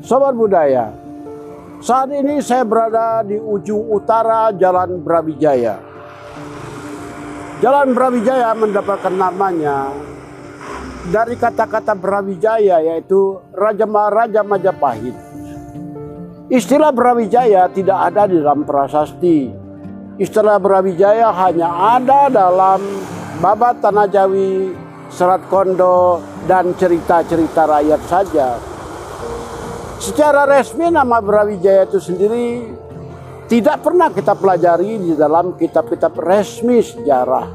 Sobat Budaya, saat ini saya berada di ujung utara Jalan Brawijaya. Jalan Brawijaya mendapatkan namanya dari kata-kata Brawijaya, yaitu Raja Majapahit. Istilah Brawijaya tidak ada di dalam prasasti. Istilah Brawijaya hanya ada dalam Babat Tanah Jawi, Serat Kondo, dan cerita-cerita rakyat saja. Secara resmi nama Brawijaya itu sendiri tidak pernah kita pelajari di dalam kitab-kitab resmi sejarah.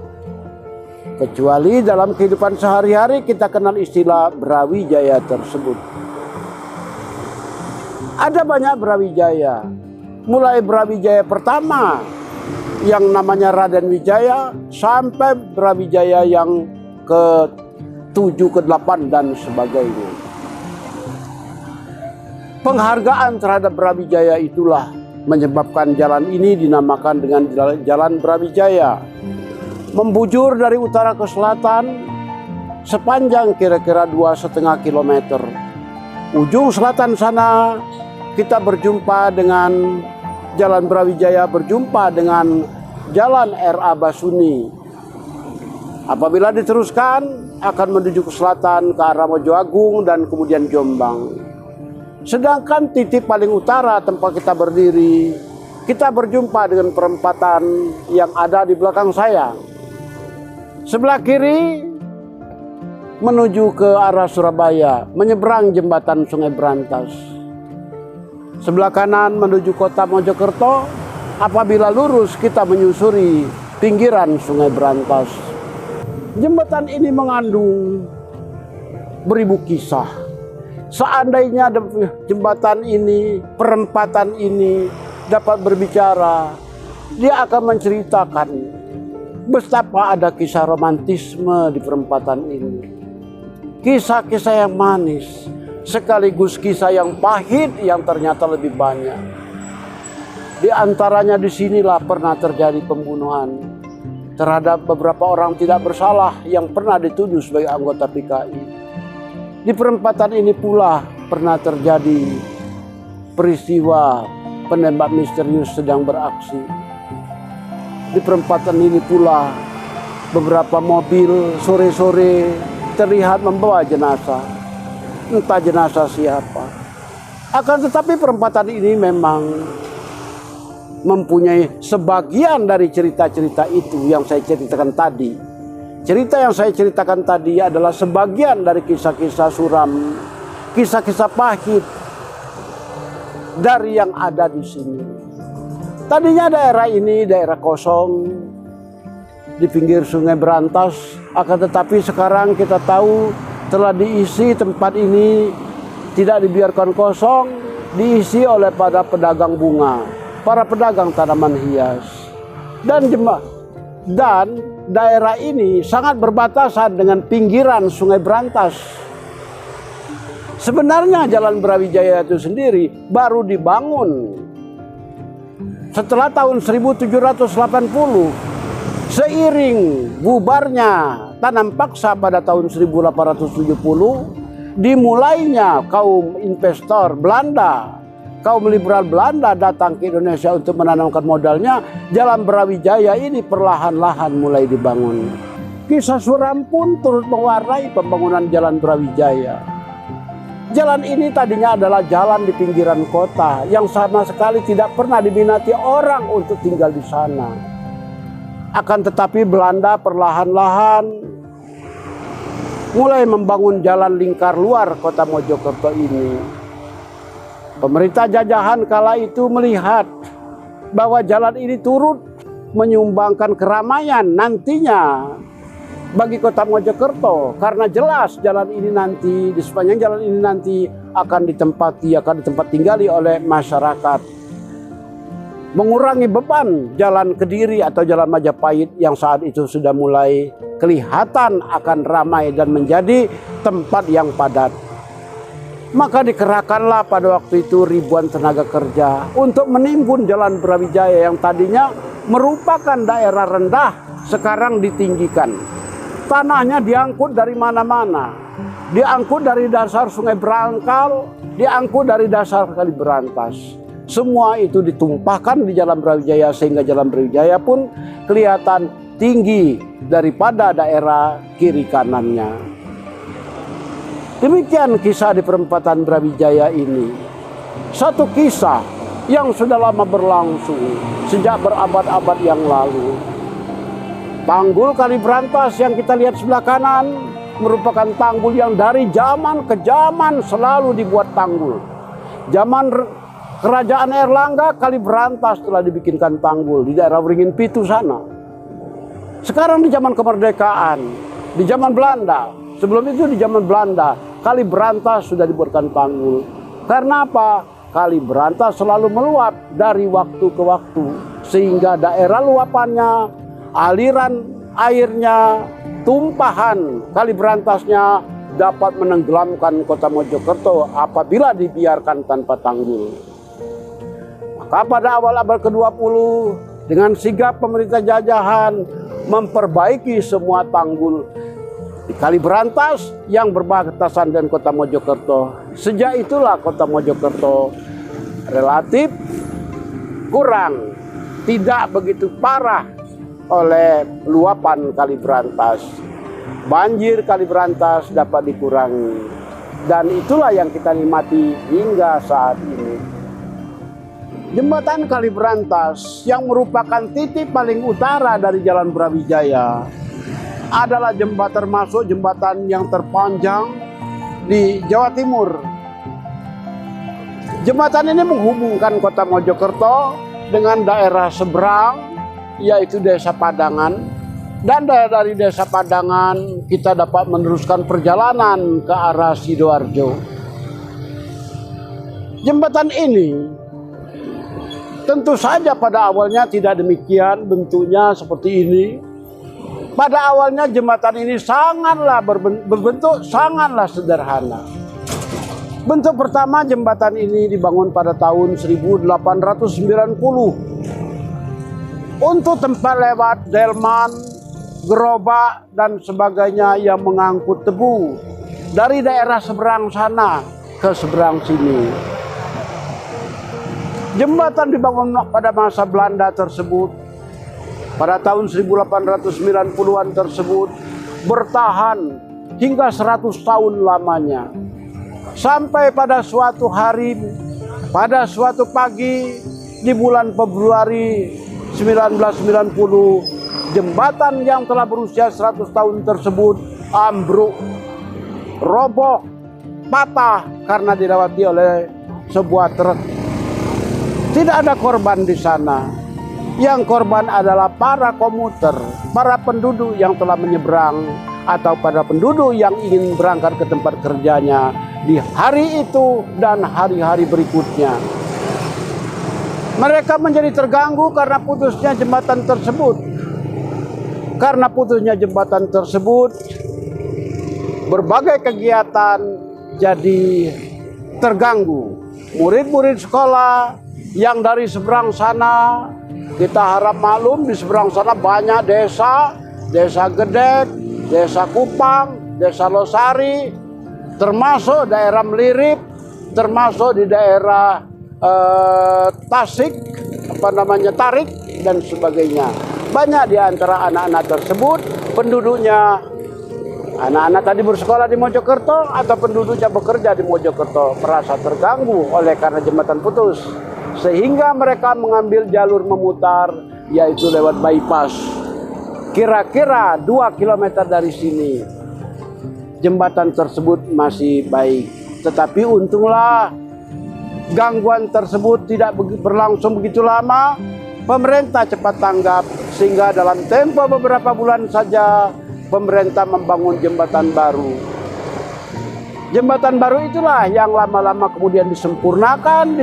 Kecuali dalam kehidupan sehari-hari kita kenal istilah Brawijaya tersebut. Ada banyak Brawijaya. Mulai Brawijaya pertama yang namanya Raden Wijaya sampai Brawijaya yang ke-7, ke-8 dan sebagainya. Penghargaan terhadap Brawijaya itulah menyebabkan jalan ini dinamakan dengan Jalan Brawijaya. Membujur dari utara ke selatan sepanjang kira-kira 2,5 kilometer. Ujung selatan sana kita berjumpa dengan Jalan Brawijaya, berjumpa dengan Jalan R.A. Basuni. Apabila diteruskan akan menuju ke selatan ke arah Mojo Agung dan kemudian Jombang. Sedangkan titik paling utara tempat kita berdiri, kita berjumpa dengan perempatan yang ada di belakang saya. Sebelah kiri menuju ke arah Surabaya, menyeberang jembatan Sungai Brantas. Sebelah kanan menuju kota Mojokerto, apabila lurus kita menyusuri pinggiran Sungai Brantas. Jembatan ini mengandung beribu kisah. Seandainya jembatan ini, perempatan ini dapat berbicara, dia akan menceritakan betapa ada kisah romantisme di perempatan ini. Kisah-kisah yang manis, sekaligus kisah yang pahit yang ternyata lebih banyak. Di antaranya disinilah pernah terjadi pembunuhan terhadap beberapa orang tidak bersalah yang pernah dituduh sebagai anggota PKI. Di perempatan ini pula pernah terjadi peristiwa penembak misterius sedang beraksi. Di perempatan ini pula beberapa mobil sore-sore terlihat membawa jenazah. Entah jenazah siapa. Akan tetapi perempatan ini memang mempunyai sebagian dari cerita-cerita itu yang saya ceritakan tadi. Cerita yang saya ceritakan tadi adalah sebagian dari kisah-kisah suram, kisah-kisah pahit dari yang ada di sini. Tadinya daerah ini daerah kosong di pinggir Sungai Brantas, akan tetapi sekarang kita tahu telah diisi tempat ini, tidak dibiarkan kosong, diisi oleh para pedagang bunga, para pedagang tanaman hias, dan daerah ini sangat berbatasan dengan pinggiran Sungai Brantas. Sebenarnya Jalan Brawijaya itu sendiri baru dibangun setelah tahun 1780, seiring bubarnya tanam paksa pada tahun 1870, dimulainya kaum investor Belanda, kaum liberal Belanda datang ke Indonesia untuk menanamkan modalnya. Jalan Brawijaya ini perlahan-lahan mulai dibangun. Kisah suram pun turut mewarnai pembangunan Jalan Brawijaya. Jalan ini tadinya adalah jalan di pinggiran kota yang sama sekali tidak pernah diminati orang untuk tinggal di sana. Akan tetapi Belanda perlahan-lahan mulai membangun jalan lingkar luar kota Mojokerto ini. Pemerintah jajahan kala itu melihat bahwa jalan ini turut menyumbangkan keramaian nantinya bagi kota Mojokerto, karena jelas jalan ini nanti, di sepanjang jalan ini nanti akan tempat tinggali oleh masyarakat. Mengurangi beban jalan Kediri atau jalan Majapahit yang saat itu sudah mulai kelihatan akan ramai dan menjadi tempat yang padat. Maka dikerahkanlah pada waktu itu ribuan tenaga kerja untuk menimbun Jalan Brawijaya yang tadinya merupakan daerah rendah, sekarang ditinggikan. Tanahnya diangkut dari mana-mana. Diangkut dari dasar Sungai Brangkal, diangkut dari dasar Kali Berantas. Semua itu ditumpahkan di Jalan Brawijaya sehingga Jalan Brawijaya pun kelihatan tinggi daripada daerah kiri kanannya. Demikian kisah di perempatan Brawijaya ini. Satu kisah yang sudah lama berlangsung sejak berabad-abad yang lalu. Tanggul Kali Berantas yang kita lihat sebelah kanan merupakan tanggul yang dari zaman ke zaman selalu dibuat tanggul. Zaman Kerajaan Airlangga, Kali Berantas telah dibikinkan tanggul di daerah Waringin Pitu sana. Sekarang di zaman kemerdekaan, di zaman Belanda, sebelum itu di zaman Belanda, Kali Berantas sudah dibuatkan tanggul. Karena apa? Kali Berantas selalu meluap dari waktu ke waktu, sehingga daerah luapannya, aliran airnya, tumpahan Kali Berantasnya dapat menenggelamkan kota Mojokerto apabila dibiarkan tanpa tanggul. Maka pada awal abad ke-20 dengan sigap pemerintah jajahan memperbaiki semua tanggul di Kali Berantas yang berbatasan dengan kota Mojokerto. Sejak itulah kota Mojokerto relatif kurang, tidak begitu parah oleh luapan Kali Berantas. Banjir Kali Berantas dapat dikurangi. Dan itulah yang kita nikmati hingga saat ini. Jembatan Kali Berantas yang merupakan titik paling utara dari Jalan Brawijaya adalah termasuk jembatan yang terpanjang di Jawa Timur. Jembatan ini menghubungkan kota Mojokerto dengan daerah seberang, yaitu Desa Padangan. Dan dari Desa Padangan kita dapat meneruskan perjalanan ke arah Sidoarjo. Jembatan ini tentu saja pada awalnya tidak demikian bentuknya seperti ini. Pada awalnya jembatan ini sangatlah berbentuk sangatlah sederhana. Bentuk pertama jembatan ini dibangun pada tahun 1890 untuk tempat lewat delman, gerobak dan sebagainya yang mengangkut tebu dari daerah seberang sana ke seberang sini. Jembatan dibangun pada masa Belanda tersebut, pada tahun 1890-an tersebut, bertahan hingga 100 tahun lamanya. Sampai pada suatu hari, pada suatu pagi di bulan Februari 1990, jembatan yang telah berusia 100 tahun tersebut ambruk, roboh, patah karena dilewati oleh sebuah truk. Tidak ada korban di sana. Yang korban adalah para komuter, para penduduk yang telah menyeberang atau para penduduk yang ingin berangkat ke tempat kerjanya di hari itu dan hari-hari berikutnya. Mereka menjadi terganggu karena putusnya jembatan tersebut. Karena putusnya jembatan tersebut, berbagai kegiatan jadi terganggu. Murid-murid sekolah yang dari seberang sana, kita harap maklum di seberang sana banyak desa, Desa Gedek, Desa Kupang, Desa Losari, termasuk daerah Melirip, termasuk di daerah Tasik, Tarik dan sebagainya. Banyak di antara anak-anak tersebut penduduknya, anak-anak tadi bersekolah di Mojokerto atau penduduknya bekerja di Mojokerto, merasa terganggu oleh karena jembatan putus. Sehingga mereka mengambil jalur memutar, yaitu lewat bypass. Kira-kira 2 km dari sini, jembatan tersebut masih baik. Tetapi untunglah gangguan tersebut tidak berlangsung begitu lama. Pemerintah cepat tanggap, sehingga dalam tempo beberapa bulan saja pemerintah membangun jembatan baru. Jembatan baru itulah yang lama-lama kemudian disempurnakan,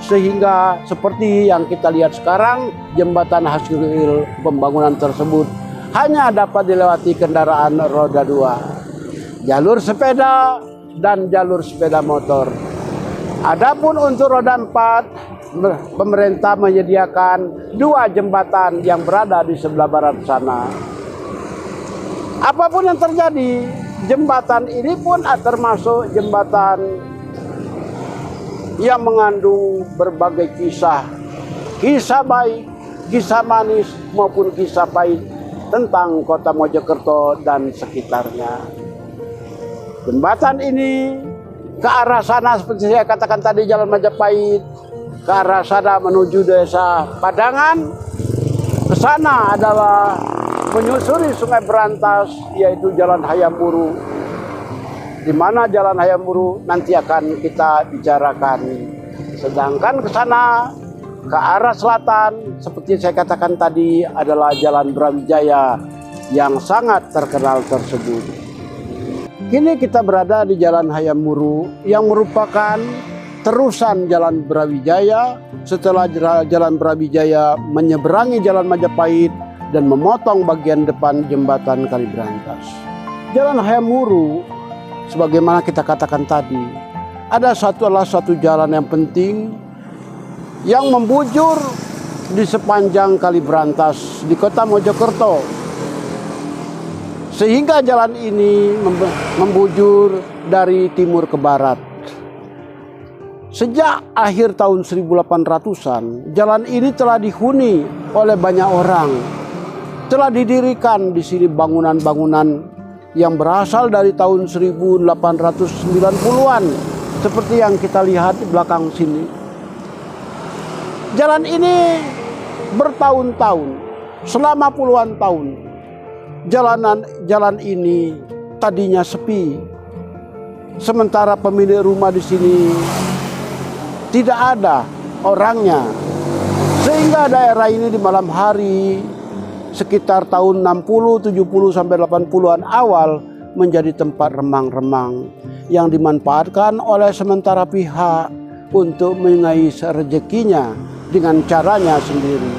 sehingga seperti yang kita lihat sekarang, jembatan hasil pembangunan tersebut hanya dapat dilewati kendaraan roda 2, jalur sepeda dan jalur sepeda motor. Adapun untuk roda 4, pemerintah menyediakan 2 jembatan yang berada di sebelah barat sana. Apapun yang terjadi, jembatan ini pun termasuk jembatan yang mengandung berbagai kisah baik, kisah manis maupun kisah pahit tentang kota Mojokerto dan sekitarnya. Jembatan ini ke arah sana seperti saya katakan tadi, Jalan Majapahit, ke arah sana menuju desa Padangan. Ke sana adalah menyusuri Sungai Berantas, yaitu Jalan Hayam Wuruk. Di mana Jalan Hayam Wuruk nanti akan kita bicarakan. Sedangkan ke sana ke arah selatan seperti saya katakan tadi adalah Jalan Brawijaya yang sangat terkenal tersebut. Kini kita berada di Jalan Hayam Wuruk yang merupakan terusan Jalan Brawijaya setelah Jalan Brawijaya menyeberangi Jalan Majapahit dan memotong bagian depan jembatan Kaliberantas. Jalan Hayam Wuruk sebagaimana kita katakan tadi adalah satu jalan yang penting yang membujur di sepanjang Kaliberantas di kota Mojokerto, sehingga jalan ini membujur dari timur ke barat. Sejak akhir tahun 1800-an, jalan ini telah dihuni oleh banyak orang. Telah didirikan di sini bangunan-bangunan yang berasal dari tahun 1890-an, seperti yang kita lihat di belakang sini. Jalan ini bertahun-tahun, selama puluhan tahun, jalan ini tadinya sepi. Sementara pemilik rumah di sini tidak ada orangnya, sehingga daerah ini di malam hari sekitar tahun 60, 70 sampai 80-an awal menjadi tempat remang-remang yang dimanfaatkan oleh sementara pihak untuk mengais rezekinya dengan caranya sendiri.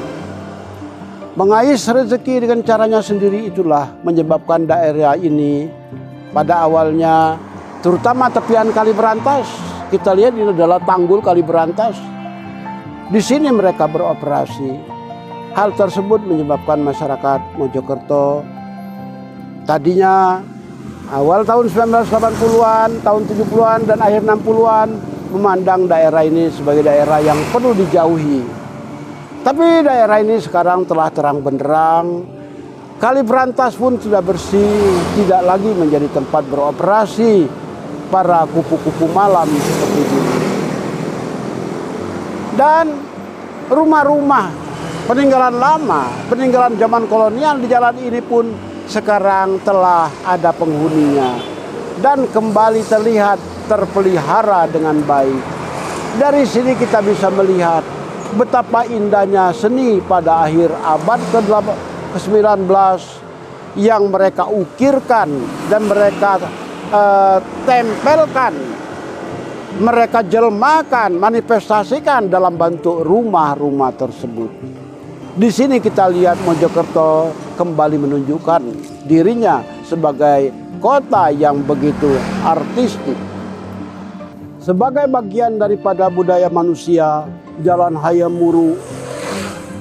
Mengais rezeki dengan caranya sendiri itulah menyebabkan daerah ini pada awalnya, terutama tepian Kaliberantas, kita lihat ini adalah tanggul Kaliberantas. Di sini mereka beroperasi. Hal tersebut menyebabkan masyarakat Mojokerto tadinya awal tahun 1980-an, tahun 70-an dan akhir 60-an memandang daerah ini sebagai daerah yang perlu dijauhi. Tapi daerah ini sekarang telah terang benderang. Kaliberantas pun sudah bersih, tidak lagi menjadi tempat beroperasi para kupu-kupu malam seperti ini. Dan rumah-rumah peninggalan lama, peninggalan zaman kolonial di jalan ini pun sekarang telah ada penghuninya dan kembali terlihat terpelihara dengan baik. Dari sini kita bisa melihat betapa indahnya seni pada akhir abad ke-19 yang mereka ukirkan dan mereka tempelkan, mereka jelmakan, manifestasikan dalam bentuk rumah-rumah tersebut. Di sini kita lihat Mojokerto kembali menunjukkan dirinya sebagai kota yang begitu artistik. Sebagai bagian daripada budaya manusia, Jalan Hayam Wuruk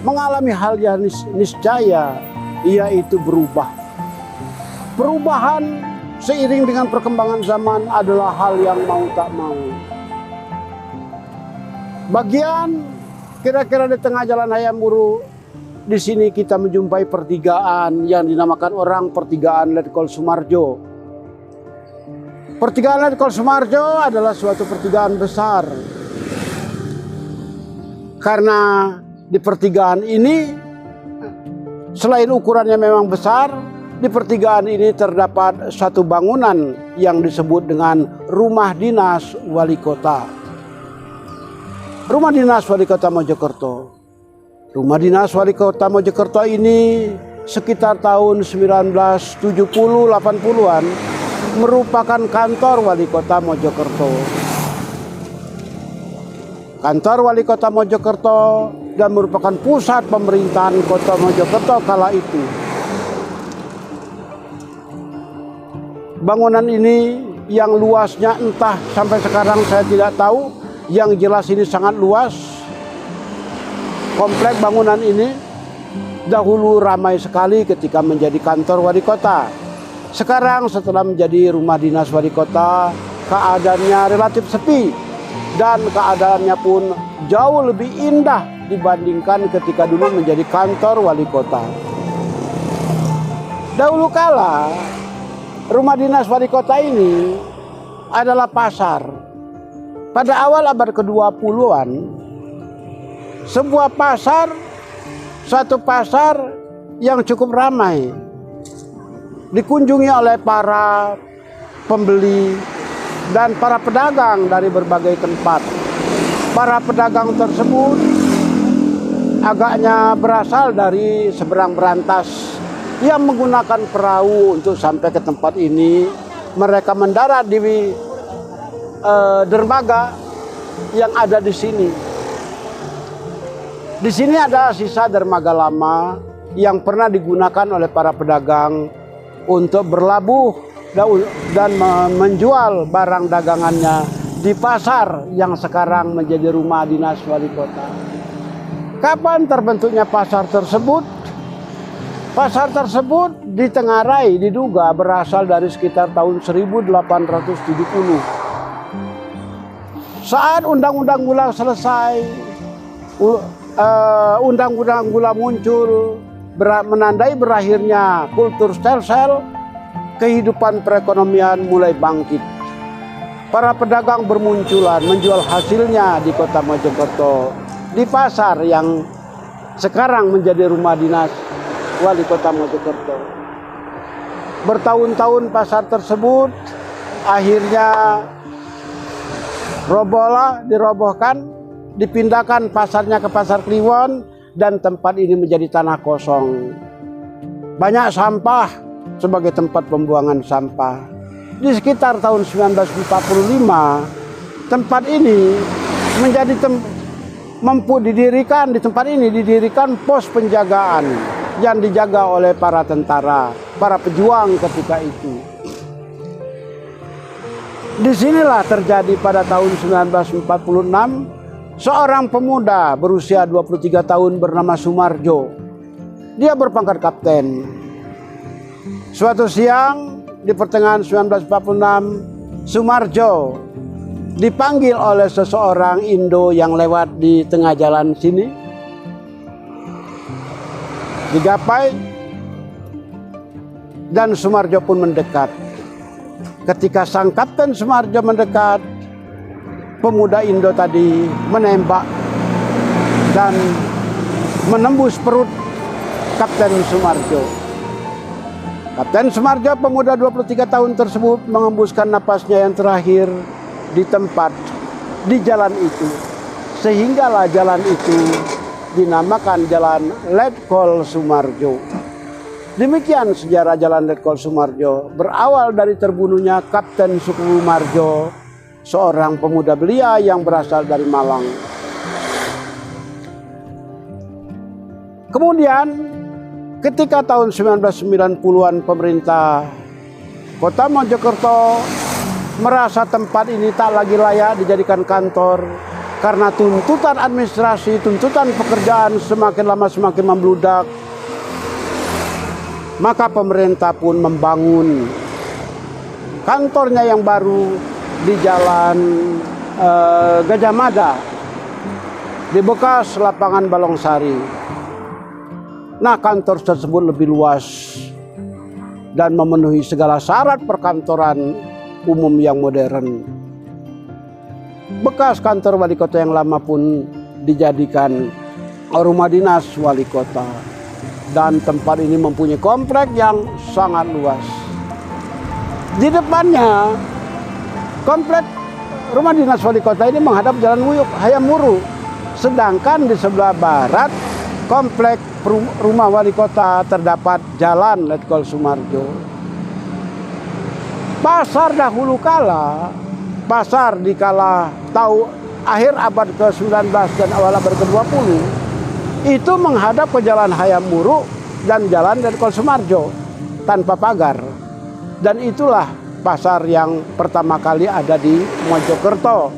mengalami hal yang niscaya, yaitu berubah. Perubahan seiring dengan perkembangan zaman adalah hal yang mau tak mau. Bagian kira-kira di tengah Jalan Hayam Wuruk, di sini kita menjumpai pertigaan yang dinamakan orang Pertigaan Letkol Sumarjo. Pertigaan Letkol Sumarjo adalah suatu pertigaan besar. Karena di pertigaan ini, selain ukurannya memang besar, di pertigaan ini terdapat satu bangunan yang disebut dengan Rumah Dinas Wali Kota. Rumah Dinas Wali Kota Mojokerto. Rumah Dinas Wali Kota Mojokerto ini sekitar tahun 1970-80-an merupakan kantor Wali Kota Mojokerto. Kantor Wali Kota Mojokerto dan merupakan pusat pemerintahan Kota Mojokerto kala itu. Bangunan ini yang luasnya entah sampai sekarang saya tidak tahu, yang jelas ini sangat luas. Komplek bangunan ini dahulu ramai sekali ketika menjadi kantor wali kota. Sekarang setelah menjadi rumah dinas wali kota, keadaannya relatif sepi. dan keadaannya pun jauh lebih indah dibandingkan ketika dulu menjadi kantor wali kota. Dahulu kala, rumah dinas wali kota ini adalah pasar. Pada awal abad ke-20-an, sebuah pasar, suatu pasar yang cukup ramai, dikunjungi oleh para pembeli dan para pedagang dari berbagai tempat. Para pedagang tersebut agaknya berasal dari seberang berantas yang menggunakan perahu untuk sampai ke tempat ini. Mereka mendarat di dermaga yang ada di sini. Di sini ada sisa dermaga lama yang pernah digunakan oleh para pedagang untuk berlabuh dan menjual barang dagangannya di pasar yang sekarang menjadi rumah dinas wali kota. Kapan terbentuknya pasar tersebut? Pasar tersebut ditengarai, diduga berasal dari sekitar tahun 1870. Saat Undang-Undang Gula selesai, Undang-Undang Gula muncul, menandai berakhirnya kultur sel-sel, kehidupan perekonomian mulai bangkit. Para pedagang bermunculan menjual hasilnya di kota Mojokerto, di pasar yang sekarang menjadi rumah dinas wali kota Mojokerto. Bertahun-tahun pasar tersebut akhirnya dirobohkan, dipindahkan pasarnya ke Pasar Kliwon, dan tempat ini menjadi tanah kosong. Banyak sampah sebagai tempat pembuangan sampah. Di sekitar tahun 1945, tempat ini menjadi di tempat ini didirikan pos penjagaan yang dijaga oleh para tentara, para pejuang ketika itu. Disinilah terjadi pada tahun 1946, seorang pemuda berusia 23 tahun bernama Sumarjo. Dia berpangkat kapten. Suatu siang di pertengahan 1946, Sumarjo dipanggil oleh seseorang Indo yang lewat di tengah jalan sini. Digapai dan Sumarjo pun mendekat. Ketika sang kapten Sumarjo mendekat, pemuda Indo tadi menembak dan menembus perut Kapten Sumarjo. Kapten Sumarjo, pemuda 23 tahun tersebut, mengembuskan napasnya yang terakhir di tempat, di jalan itu. Sehinggalah jalan itu dinamakan Jalan Letkol Sumarjo. Demikian sejarah Jalan Letkol Sumarjo, berawal dari terbunuhnya Kapten Sukumarjo, seorang pemuda belia yang berasal dari Malang. Kemudian ketika tahun 1990-an pemerintah Kota Mojokerto merasa tempat ini tak lagi layak dijadikan kantor karena tuntutan administrasi, tuntutan pekerjaan semakin lama semakin membludak, maka pemerintah pun membangun kantornya yang baru di Jalan Gajah Mada, di bekas lapangan Balongsari. Nah, kantor tersebut lebih luas dan memenuhi segala syarat perkantoran umum yang modern. Bekas kantor wali kota yang lama pun dijadikan rumah dinas wali kota. Dan tempat ini mempunyai komplek yang sangat luas. Di depannya, komplek rumah dinas wali kota ini menghadap Jalan Wuyuk Hayam Wuruk. Sedangkan di sebelah barat, komplek rumah wali kota terdapat Jalan Letkol Sumarjo. Pasar dahulu kala, pasar di kala akhir abad ke-19 dan awal abad ke-20, itu menghadap ke Jalan Hayam Wuruk dan Jalan Letkol Sumarjo tanpa pagar. Dan itulah pasar yang pertama kali ada di Mojokerto.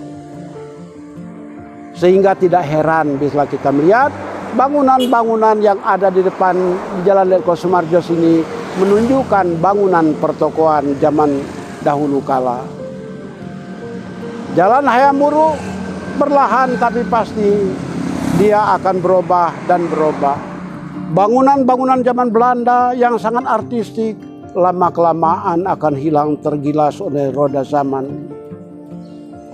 Sehingga tidak heran bila kita melihat bangunan-bangunan yang ada di depan Jalan Letkol Sumarjo sini menunjukkan bangunan pertokoan zaman dahulu kala. Jalan Hayam Wuruk perlahan tapi pasti dia akan berubah dan berubah. Bangunan-bangunan zaman Belanda yang sangat artistik lama-kelamaan akan hilang tergilas oleh roda zaman.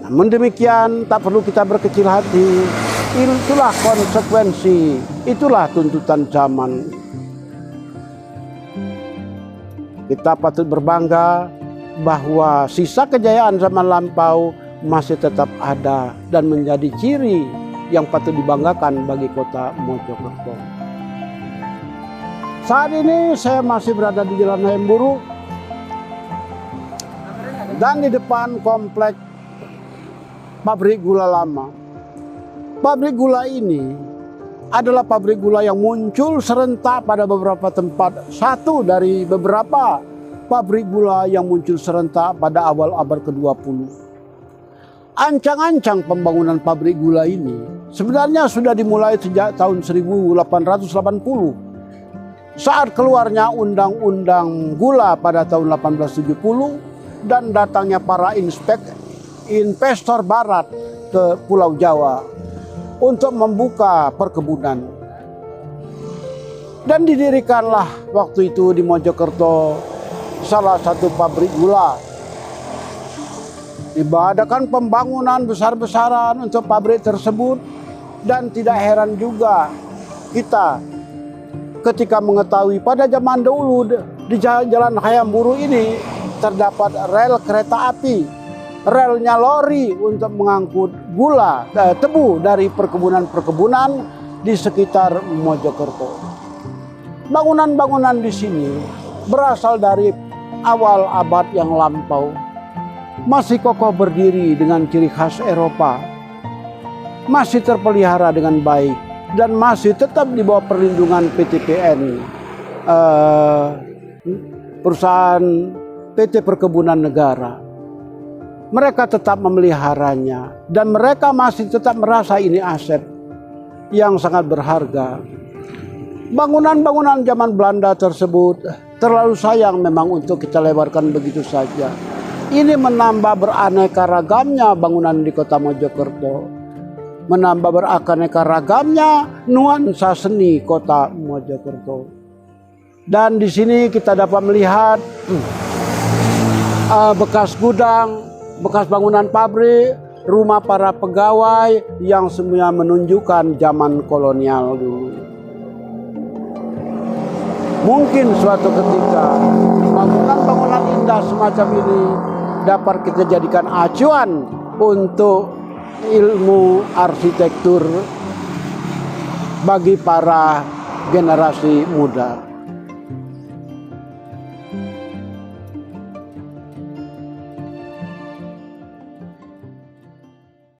Namun demikian tak perlu kita berkecil hati. Itulah konsekuensi, itulah tuntutan zaman. Kita patut berbangga bahwa sisa kejayaan zaman lampau masih tetap ada dan menjadi ciri yang patut dibanggakan bagi kota Mojokerto. Saat ini saya masih berada di Jalan Hayam Wuruk dan di depan komplek pabrik gula lama. Pabrik gula ini adalah pabrik gula yang muncul serentak pada beberapa tempat. Satu dari beberapa pabrik gula yang muncul serentak pada awal abad ke-20. Ancang-ancang pembangunan pabrik gula ini sebenarnya sudah dimulai sejak tahun 1880. Saat keluarnya Undang-Undang Gula pada tahun 1870 dan datangnya para investor barat ke Pulau Jawa untuk membuka perkebunan. Dan didirikanlah waktu itu di Mojokerto salah satu pabrik gula. Diadakan pembangunan besar-besaran untuk pabrik tersebut, dan tidak heran juga kita ketika mengetahui pada zaman dahulu di Jalan Hayam Wuruk ini terdapat rel kereta api. Relnya lori untuk mengangkut gula, tebu dari perkebunan-perkebunan di sekitar Mojokerto. Bangunan-bangunan di sini berasal dari awal abad yang lampau. Masih kokoh berdiri dengan ciri khas Eropa. Masih terpelihara dengan baik dan masih tetap di bawah perlindungan PTPN, perusahaan PT Perkebunan Negara. Mereka tetap memeliharanya dan mereka masih tetap merasa ini aset yang sangat berharga. Bangunan-bangunan zaman Belanda tersebut terlalu sayang memang untuk kita lewatkan begitu saja. Ini menambah beraneka ragamnya bangunan di kota Mojokerto. Menambah beraneka ragamnya nuansa seni kota Mojokerto. Dan di sini kita dapat melihat bekas gudang, bekas bangunan pabrik, rumah para pegawai yang semuanya menunjukkan zaman kolonial dulu. Mungkin suatu ketika bangunan-bangunan indah semacam ini dapat kita jadikan acuan untuk ilmu arsitektur bagi para generasi muda.